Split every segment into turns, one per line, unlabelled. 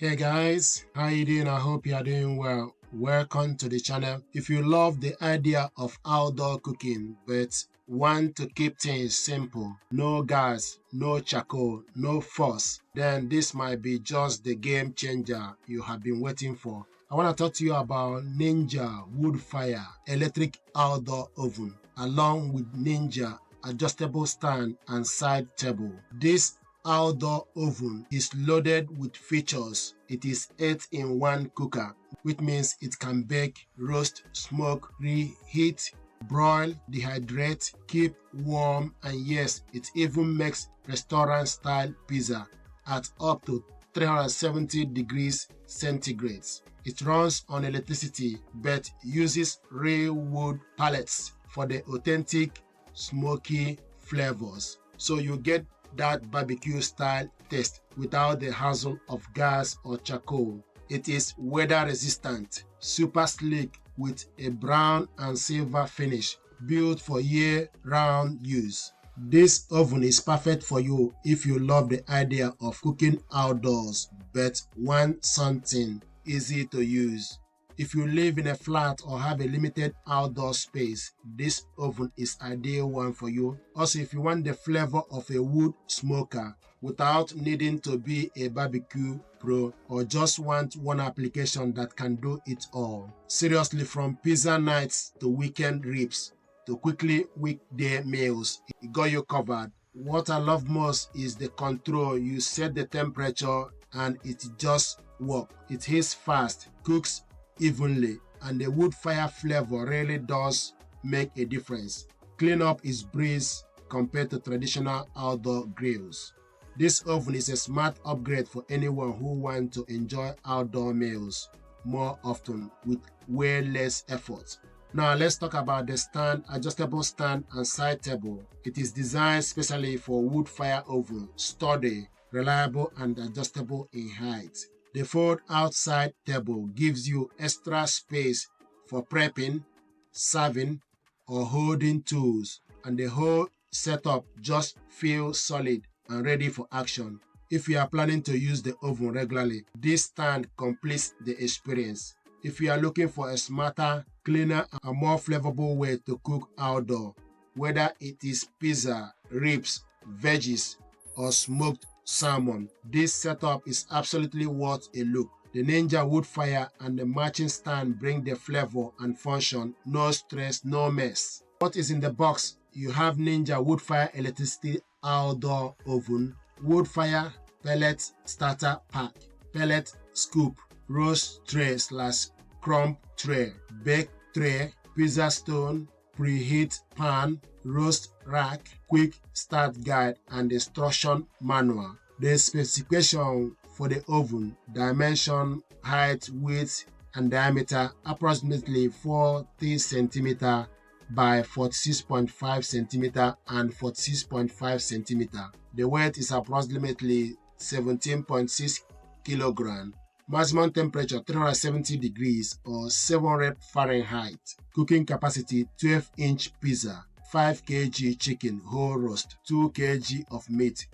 Hey guys, how you doing? I hope you are doing well. Welcome to the channel. If you love the idea of outdoor cooking but want to keep things simple, no gas, no charcoal, no fuss, then this might be just the game changer you have been waiting for. I want to talk to you about Ninja Woodfire electric outdoor oven along with Ninja adjustable stand and side table. This outdoor oven is loaded with features. It is 8-in-1 cooker, which means it can bake, roast, smoke, reheat, broil, dehydrate, keep warm, and yes, it even makes restaurant-style pizza at up to 370 degrees centigrade. It runs on electricity but uses real wood pellets for the authentic smoky flavors. So you get that barbecue style taste without the hassle of gas or charcoal. It is weather resistant, super sleek with a brown and silver finish, built for year-round use. This oven is perfect for you if you love the idea of cooking outdoors but want something easy to use. If you live in a flat or have a limited outdoor space, this oven is ideal one for you. Also, if you want the flavor of a wood smoker without needing to be a barbecue pro or just want one application that can do it all. Seriously, from pizza nights to weekend ribs to quickly weekday meals, it got you covered. What I love most is the control. You set the temperature and it just works. It heats fast, cooks evenly, and the wood fire flavor really does make a difference. Cleanup is breeze compared to traditional outdoor grills. This oven is a smart upgrade for anyone who wants to enjoy outdoor meals more often with way less effort. Now let's talk about the stand, adjustable stand and side table. It is designed specially for wood fire oven, sturdy, reliable and adjustable in height. The fold outside table gives you extra space for prepping, serving, or holding tools, and the whole setup just feels solid and ready for action. If you are planning to use the oven regularly, this stand completes the experience. If you are looking for a smarter, cleaner, and more flavorful way to cook outdoor, whether it is pizza, ribs, veggies, or smoked salmon, this setup is absolutely worth a look. The Ninja Woodfire and the matching stand bring the flavor and function, no stress, no mess. What is in the box? You have Ninja Woodfire electricity outdoor oven, Woodfire pellet starter pack, pellet scoop, roast tray / crumb tray, bake tray, pizza stone, preheat pan, roast rack, quick start guide, and instruction manual. The specification for the oven: dimension, height, width, and diameter approximately 40 cm by 46.5 cm and 46.5 cm. The weight is approximately 17.6 kg. Maximum temperature 370 degrees or 700 Fahrenheit. Cooking capacity 12-inch pizza, 5 kg chicken whole roast, 2 kg of meat.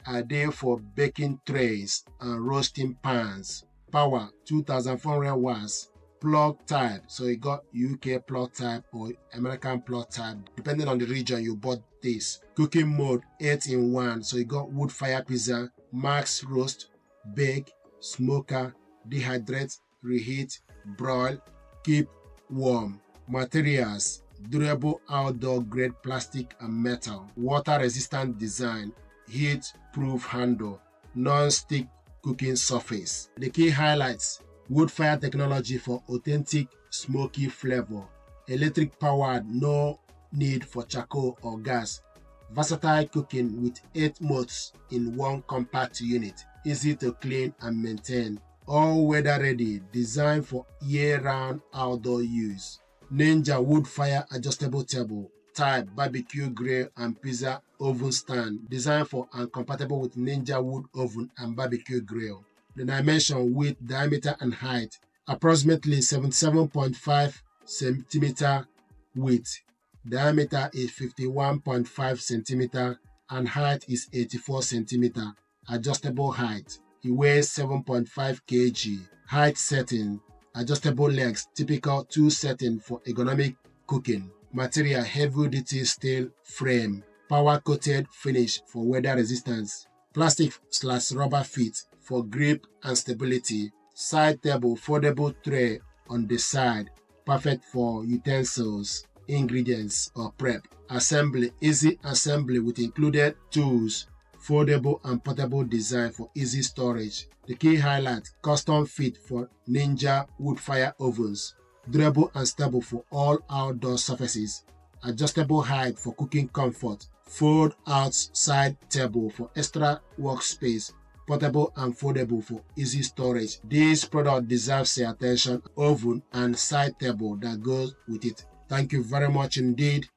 Ideal for baking trays and roasting pans. Power 2400 watts. Plug type, so you got UK plug type or American plug type, depending on the region you bought this. Cooking mode 8-in-1, so you got wood fire pizza, max roast, bake, smoker, dehydrate, reheat, broil, keep warm. Materials: durable outdoor grade plastic and metal, water resistant design, heat proof handle, non-stick cooking surface. The key highlights: wood fire technology for authentic smoky flavor, electric powered, no need for charcoal or gas, versatile cooking with 8 modes in one compact unit, easy to clean and maintain, all weather ready, designed for year-round outdoor use. Ninja wood fire adjustable table, type barbecue grill and pizza oven stand, designed for and compatible with Ninja wood oven and barbecue grill. The dimension: width, diameter, and height approximately 77.5 cm width. Diameter is 51.5 cm and height is 84 cm. Adjustable height. It weighs 7.5 kg. Height setting, adjustable legs, typical 2 setting for ergonomic cooking. Material, heavy-duty steel frame. Power-coated finish for weather resistance. Plastic/rubber feet for grip and stability. Side table, foldable tray on the side. Perfect for utensils, ingredients, or prep. Assembly, easy assembly with included tools. Foldable and portable design for easy storage. The key highlight, custom fit for Ninja Woodfire ovens. Durable and stable for all outdoor surfaces. Adjustable height for cooking comfort. Fold out side table for extra workspace. Portable and foldable for easy storage. This product deserves your attention. Oven and side table that goes with it. Thank you very much indeed.